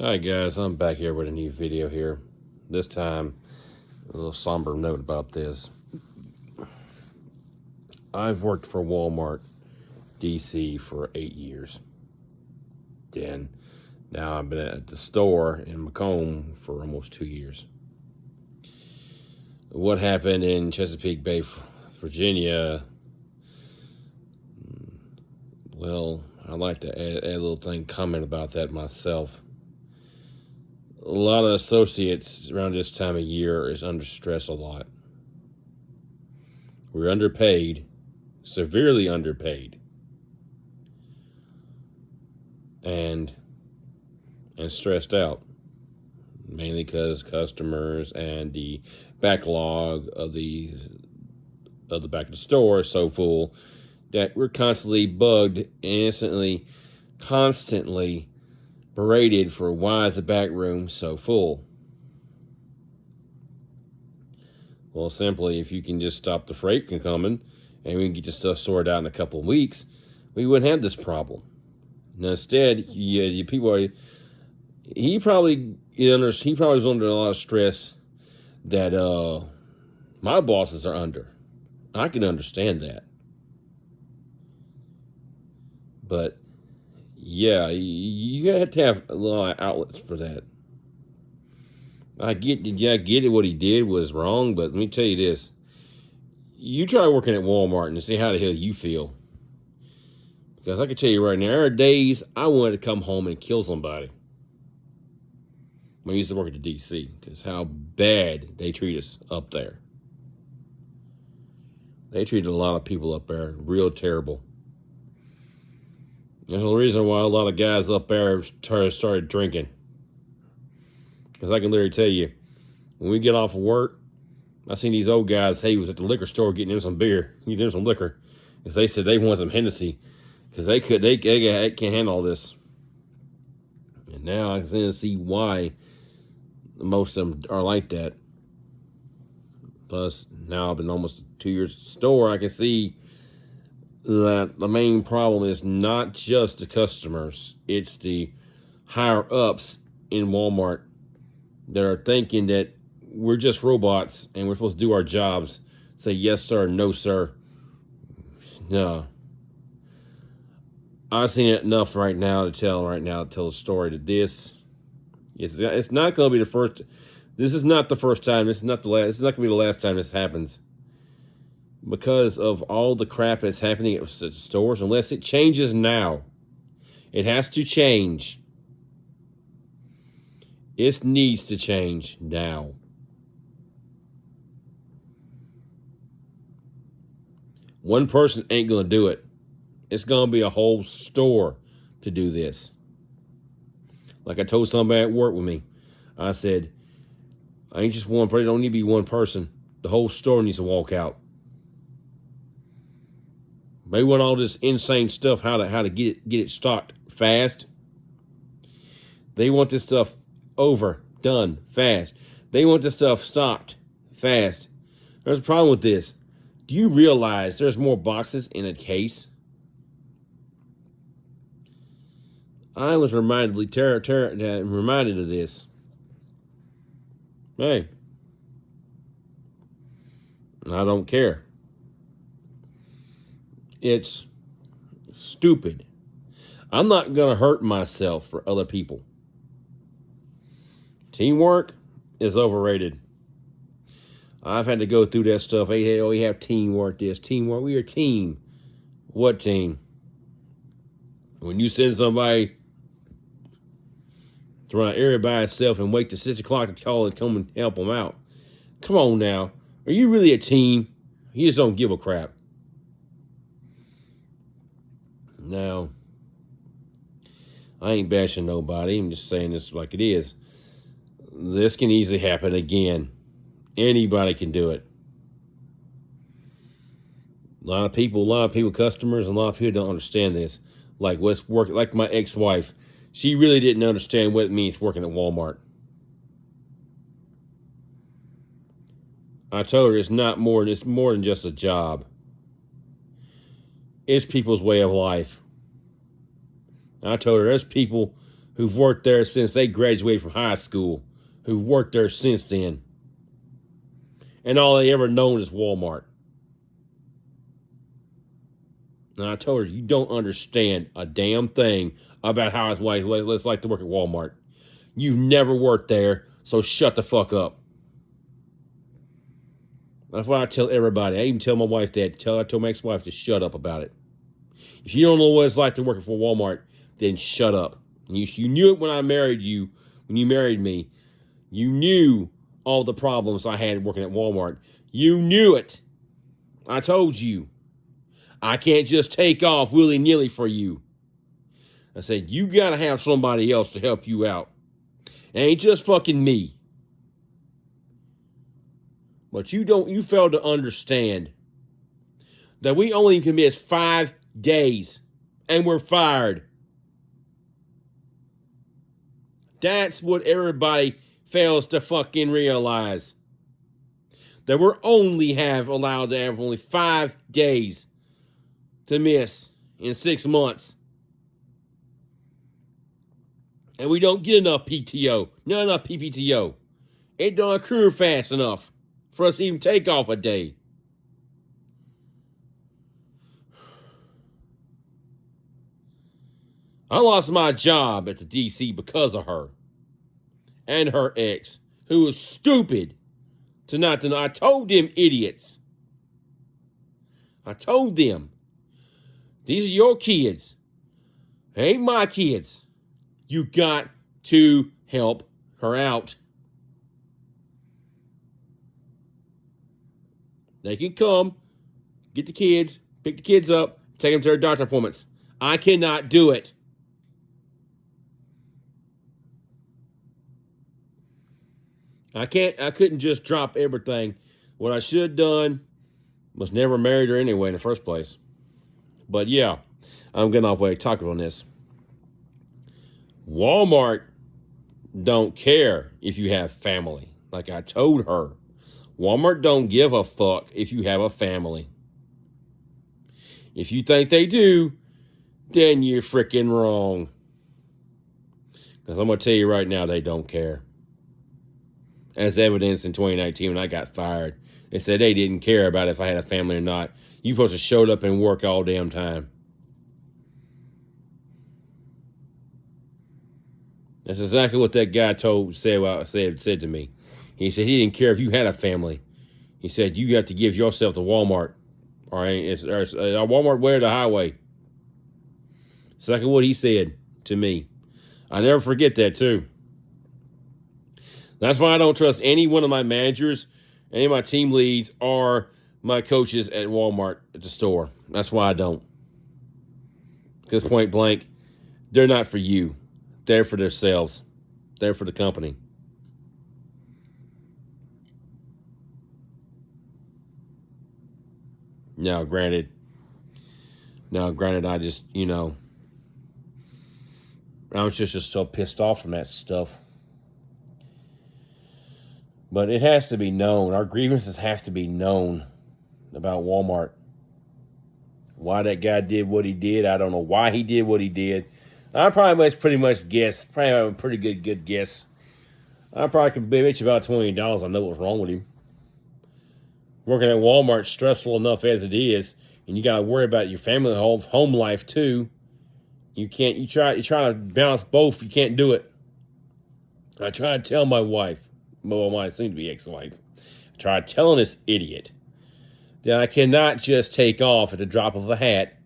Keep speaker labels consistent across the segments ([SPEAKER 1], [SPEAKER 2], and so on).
[SPEAKER 1] Hi guys, I'm back here with a new video here. This time, a little somber note about this. I've worked for Walmart DC for 8 years. Then, now I've been at the store in Macomb for almost 2 years. What happened in Chesapeake Bay, Virginia? Well, I'd like to add a little comment about that myself. A lot of associates around this time of year is under stress a lot. We're underpaid, severely underpaid, and stressed out, mainly because customers and the backlog of the back of the store is so full that we're constantly bugged and constantly berated for why is the back room so full. Well, simply, if you can just stop the freight from coming and we can get your stuff sorted out in a couple of weeks, we wouldn't have this problem. Now, instead, he probably was under a lot of stress that my bosses are under. I can understand that. But yeah, you have to have a lot of outlets for that. I get it. What he did was wrong, but let me tell you this: you try working at Walmart and see how the hell you feel. Because I can tell you right now, there are days I wanted to come home and kill somebody. When I used to work at the DC, because how bad they treat us up there. They treated a lot of people up there real terrible. There's the reason why a lot of guys up there started drinking. Because I can literally tell you, when we get off of work, I seen these old guys, he was at the liquor store getting them some beer, getting them some liquor. Because they said they want some Hennessy. Because they can't handle all this. And now I can see why most of them are like that. Plus, now I've been almost 2 years at the store, I can see that the main problem is not just the customers, it's the higher ups in Walmart that are thinking that we're just robots and we're supposed to do our jobs. Say yes sir, no sir. No. I've seen it enough right now to tell the story that this it's not going to be the first. This is not the first time. This is not the last. This is not going to be the last time this happens. Because of all the crap that's happening at the stores, unless it changes now. It has to change. It needs to change now. One person ain't going to do it. It's going to be a whole store to do this. Like I told somebody at work with me, I said, I ain't just one person. It don't need to be one person. The whole store needs to walk out. They want all this insane stuff, how to get it stocked fast. They want this stuff done fast. They want this stuff stocked fast. There's a problem with this. Do you realize there's more boxes in a case? I was reminded of this. Hey, I don't care. It's stupid. I'm not going to hurt myself for other people. Teamwork is overrated. I've had to go through that stuff. Hey, we have teamwork, teamwork. We are a team. What team? When you send somebody to run an area by itself and wait till 6 o'clock to call and come and help them out. Come on now. Are you really a team? You just don't give a crap. Now, I ain't bashing nobody. I'm just saying this like it is. This can easily happen again. Anybody can do it. A lot of people, customers, and a lot of people don't understand this. Like my ex-wife. She really didn't understand what it means working at Walmart. I told her it's more than just a job. It's people's way of life. I told her there's people who've worked there since they graduated from high school, who've worked there since then. And all they ever known is Walmart. And I told her, you don't understand a damn thing about how it's like to work at Walmart. You've never worked there, so shut the fuck up. That's what I tell everybody. I even tell my wife that. I told my ex-wife to shut up about it. If you don't know what it's like to work for Walmart, then shut up. You knew it when I married you. When you married me, you knew all the problems I had working at Walmart. You knew it. I told you. I can't just take off willy-nilly for you. I said, you got to have somebody else to help you out. It ain't just fucking me. But you fail to understand that we only can miss 5 days and we're fired. That's what everybody fails to fucking realize. That we're allowed to have only 5 days to miss in 6 months. And we don't get enough PTO, not enough PPTO. It don't accrue fast enough for us to even take off a day. I lost my job at the DC because of her. And her ex, who was stupid to not to know. I told them idiots. I told them. These are your kids. They ain't my kids. You got to help her out. They can come, get the kids, pick the kids up, take them to their doctor appointments. I cannot do it. I couldn't just drop everything. What I should have done was never married her anyway in the first place. But yeah, I'm getting off way talking on this. Walmart don't care if you have family. Like I told her. Walmart don't give a fuck if you have a family. If you think they do, then you're freaking wrong. Because I'm going to tell you right now, they don't care. As evidenced in 2019 when I got fired. They said they didn't care about if I had a family or not. You supposed to showed up and work all damn time. That's exactly what that guy said to me. He said he didn't care if you had a family. He said you got to give yourself to Walmart. All right, it's Walmart way or the highway. It's exactly what he said to me. I never forget that too. That's why I don't trust any one of my managers, any of my team leads, or my coaches at Walmart at the store. That's why I don't. Because point blank, they're not for you. They're for themselves. They're for the company. Now, granted, I just, I was just so pissed off from that stuff. But it has to be known. Our grievances have to be known about Walmart. Why that guy did what he did, I don't know why he did what he did. I pretty much guess. Probably have a pretty good guess. I probably could bitch about $20. I know what's wrong with him. Working at Walmart stressful enough as it is, and you got to worry about your family home life too. You try to balance both. You can't do it. I tried to tell my wife, well, my soon-to-be ex-wife, I tried telling this idiot that I cannot just take off at the drop of a hat.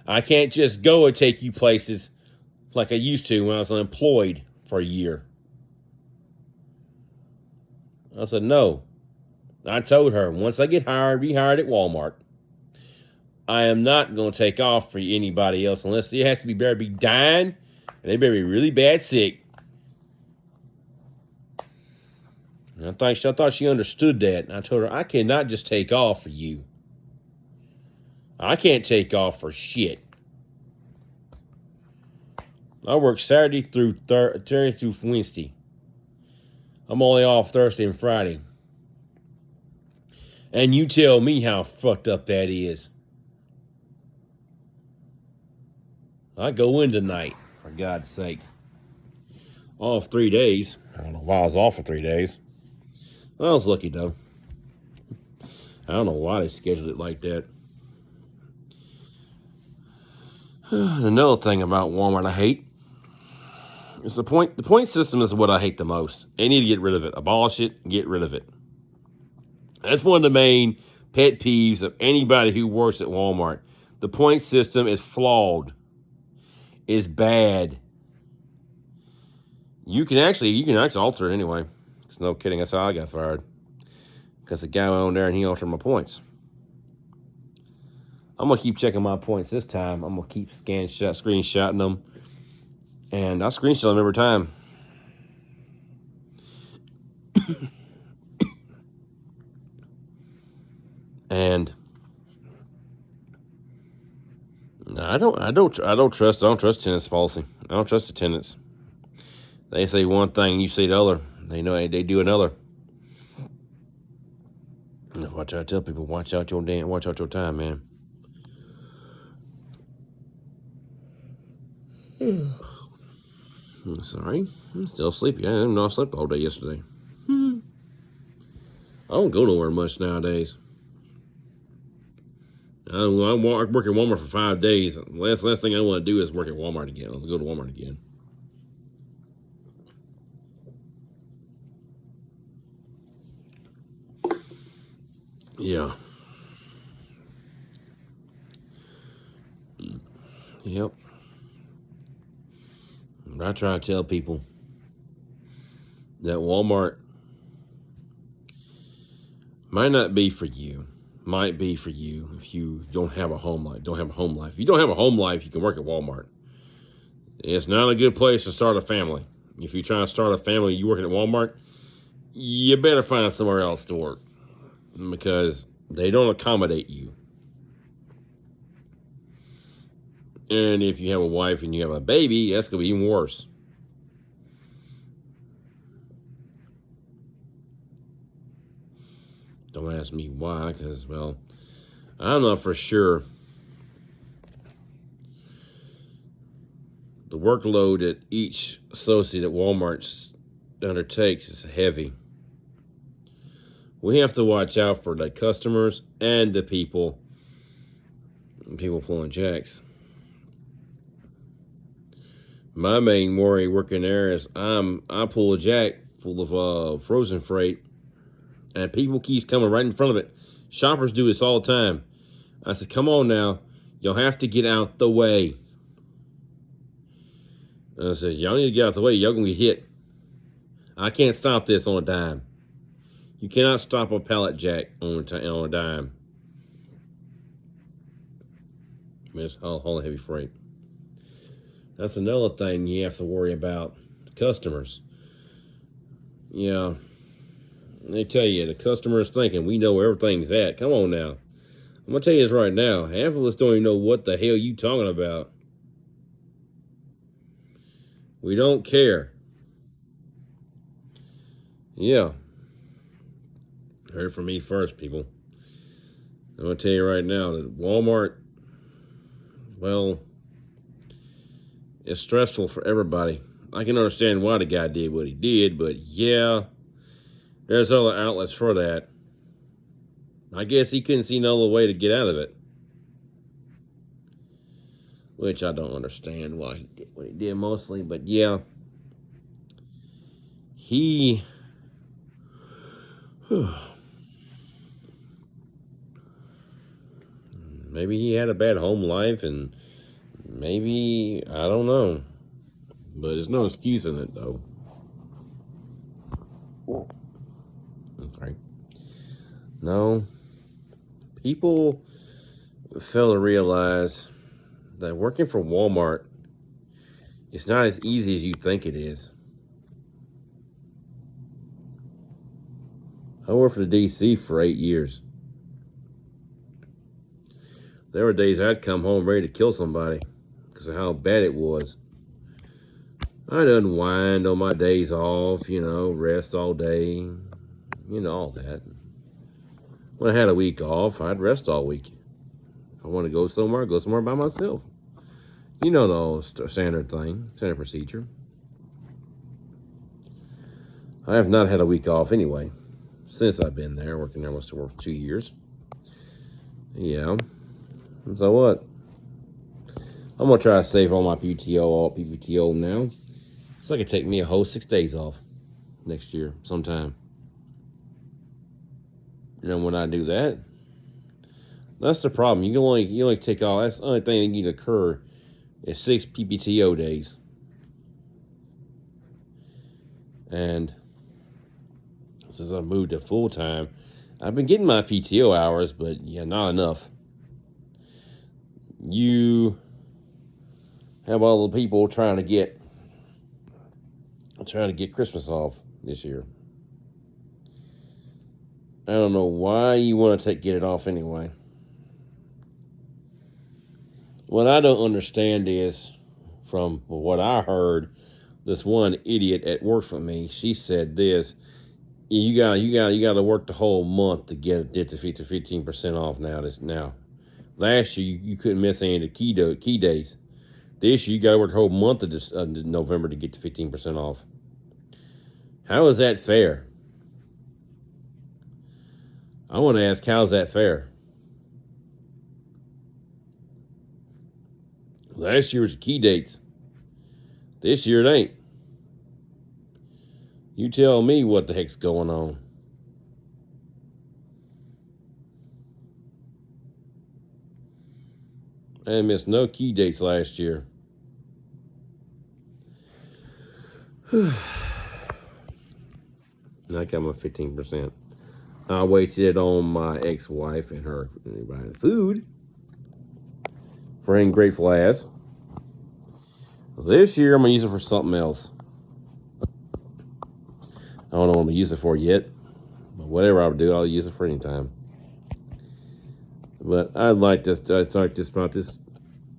[SPEAKER 1] I can't just go and take you places like I used to when I was unemployed for a year. I said, no. I told her, once I get rehired at Walmart, I am not going to take off for anybody else unless it has to better be dying and they better be really bad sick. And I thought she understood that. And I told her, I cannot just take off for you. I can't take off for shit. I work Saturday through Wednesday. I'm only off Thursday and Friday. And you tell me how fucked up that is. I go in tonight. for God's sakes. Off 3 days. I don't know why I was off for 3 days. I was lucky, though. I don't know why they scheduled it like that. Another thing about Walmart I hate is the point system is what I hate the most. They need to get rid of it. Abolish it, get rid of it. That's one of the main pet peeves of anybody who works at Walmart. The point system is flawed. It's bad. You can actually alter it anyway. It's no kidding. That's how I got fired. Because the guy went on there and he altered my points. I'm going to keep checking my points this time. I'm going to keep screenshotting them. And I screenshot them every time. And I don't trust tenants policy. I don't trust the tenants. They say one thing, you say the other. They know they do another. Watch out! I tell people, watch out your time, man. I'm sorry, I'm still sleepy. I didn't know I slept all day yesterday. I don't go nowhere much nowadays. I work at Walmart for 5 days. Last thing I want to do is work at Walmart again. I'll go to Walmart again. Yeah. Yep. I try to tell people that Walmart might not be for you. Might be for you if you don't have a home life. If you don't have a home life, you can work at Walmart. It's not a good place to start a family. If you're trying to start a family, you working at Walmart, you better find somewhere else to work because they don't accommodate you. And if you have a wife and you have a baby, that's going to be even worse. Don't ask me why, because, well, I'm not for sure. The workload that each associate at Walmart undertakes is heavy. We have to watch out for the customers and the people pulling checks. My main worry working there is I pull a jack full of frozen freight, and people keeps coming right in front of it. Shoppers do this all the time. I said, come on now, y'all have to get out the way. And I said, y'all need to get out the way. Y'all gonna get hit. I can't stop this on a dime. You cannot stop a pallet jack on a dime. It's all heavy freight. That's another thing you have to worry about. Customers. Yeah. They tell you, the customer's thinking, we know where everything's at. Come on now. I'm going to tell you this right now. Half of us don't even know what the hell you talking about. We don't care. Yeah. Heard from me first, people. I'm going to tell you right now that Walmart, well, it's stressful for everybody. I can understand why the guy did what he did, but yeah, there's other outlets for that. I guess he couldn't see no other way to get out of it. Which I don't understand why he did what he did mostly, but yeah. Maybe he had a bad home life, and maybe, I don't know. But there's no excuse in it, though. Okay. No. People fail to realize that working for Walmart is not as easy as you think it is. I worked for the DC for 8 years. There were days I'd come home ready to kill somebody because of how bad it was. I'd unwind on my days off, rest all day, all that. When I had a week off, I'd rest all week. If I want to go somewhere by myself. You know the old standard thing, standard procedure. I have not had a week off anyway since I've been there, working there almost for 2 years. Yeah. So what? I'm gonna try to save all my PTO, all PPTO now, so I can take me a whole 6 days off next year sometime. And then when I do that, that's the problem. You only take all. That's the only thing that can occur is 6 PPTO days. And since I moved to full time, I've been getting my PTO hours, but yeah, not enough. You have all the people trying to get Christmas off this year. I don't know why you want to get it off anyway. What I don't understand is, from what I heard, this one idiot at work for me, she said this: you got to work the whole month to get to 15% off now. Last year you couldn't miss any of the key days. This year you got to work the whole month of November to get to 15% off. How is that fair? I want to ask, how's that fair? Last year was the key dates. This year it ain't. You tell me what the heck's going on. I didn't miss no key dates last year. I got my 15%. I waited on my ex-wife and her buying food for Ungrateful Ass. This year I'm going to use it for something else. I don't know what I'm going to use it for yet. But whatever I'll do, I'll use it for any time. But I'd like this about this.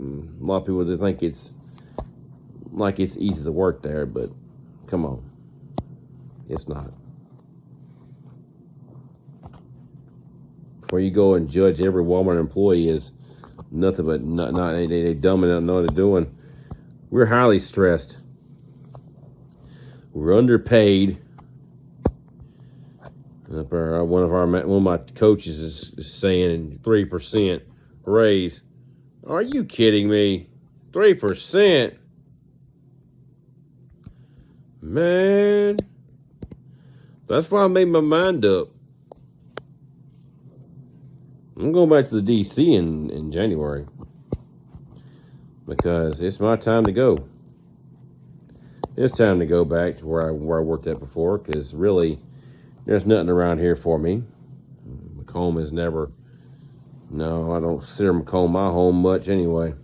[SPEAKER 1] A lot of people think it's easy to work there, but come on. It's not. Before you go and judge every Walmart employee as nothing but they dumb and don't know what they're doing. We're highly stressed. We're underpaid. One of my coaches is saying 3% raise. Are you kidding me? 3%? Man. That's why I made my mind up. I'm going back to the DC in January. Because it's my time to go. It's time to go back to where I worked at before. Because really, there's nothing around here for me. Macomb is never... No, I don't consider Macomb my home much anyway.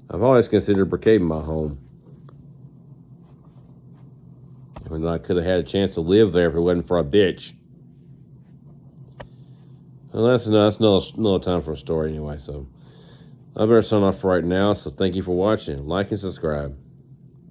[SPEAKER 1] I've always considered Brookhaven my home. And I could have had a chance to live there if it wasn't for a bitch. Well, that's another time for a story anyway, so I better sign off right now. So thank you for watching. Like and subscribe.